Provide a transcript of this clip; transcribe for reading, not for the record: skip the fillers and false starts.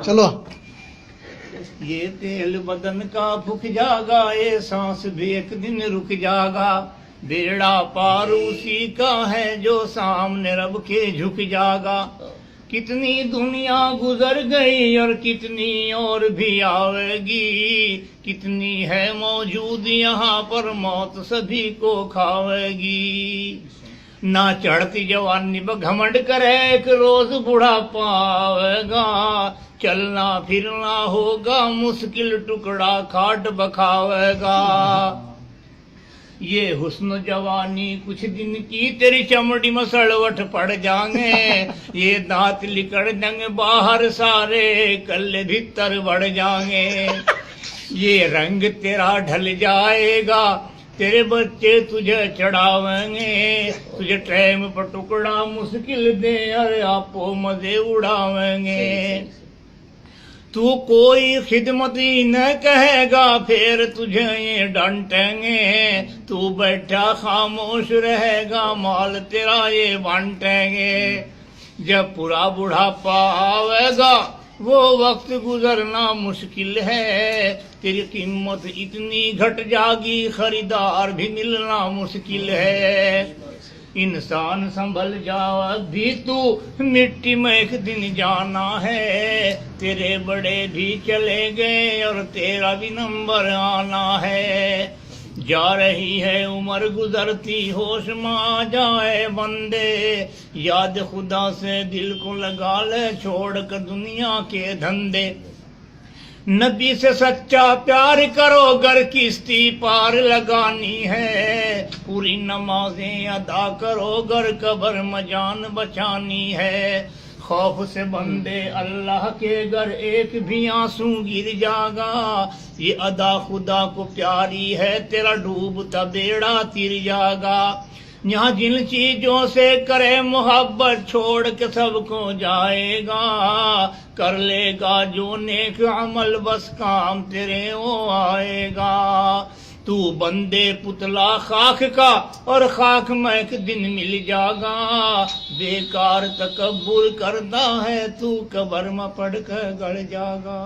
چلو یہ تیل بدن کا پھک جاگا، یہ سانس بھی ایک دن رک جاگا، بیڑا پار اسی کا ہے جو سامنے رب کے جھک جاگا۔ کتنی دنیا گزر گئی اور کتنی اور بھی آئے گی، کتنی ہے موجود یہاں پر موت سبھی کو کھاوے گی۔ نہ چڑھتی جوانی بگھمنڈ کرے ایک روز بڑھاپا آئے گا، چلنا پھرنا ہوگا مشکل ٹکڑا کھاٹ بکھاوے گا۔ یہ حسن جوانی کچھ دن کی تیری چمڑی میں سڑوٹ پڑ جائیں گے، یہ دانت لکڑ جائیں گے باہر سارے کلے بھیتر بڑھ جائیں گے۔ یہ رنگ تیرا ڈھل جائے گا، تیرے بچے تجھے چڑھاویں گے، تجھے ٹائم پر ٹکڑا مشکل دے اور آپو مزے اڑاویں گے۔ تو کوئی خدمت ہی نہ کہے گا پھر تجھے یہ ڈانٹیں گے، تو بیٹھا خاموش رہے گا مال تیرا یہ بانٹیں گے۔ جب پورا بڑھاپا آئے گا وہ وقت گزرنا مشکل ہے، تیری قیمت اتنی گھٹ جاگی خریدار بھی ملنا مشکل ہے۔ انسان سنبھل جا بھی تو مٹی میں ایک دن جانا ہے، تیرے بڑے بھی چلے گئے اور تیرا بھی نمبر آنا ہے۔ جا رہی ہے عمر گزرتی ہوش میں آ جائے بندے، یاد خدا سے دل کو لگا لے چھوڑ کر دنیا کے دھندے۔ نبی سے سچا پیار کرو گر کشتی پار لگانی ہے، پوری نمازیں ادا کرو گر قبر میں جان بچانی ہے۔ خوف سے بندے اللہ کے گر ایک بھی آنسو گر جاگا، یہ ادا خدا کو پیاری ہے تیرا ڈوبتا بیڑا تر جاگا۔ یہاں جن چیزوں سے کرے محبت چھوڑ کے سب کو جائے گا، کر لے گا جو نیک عمل بس کام تیرے وہ آئے گا۔ تو بندے پتلا خاک کا اور خاک میں ایک دن مل جاگا، بیکار تکبر کرتا ہے تو قبر میں پڑ کر گڑ جاگا۔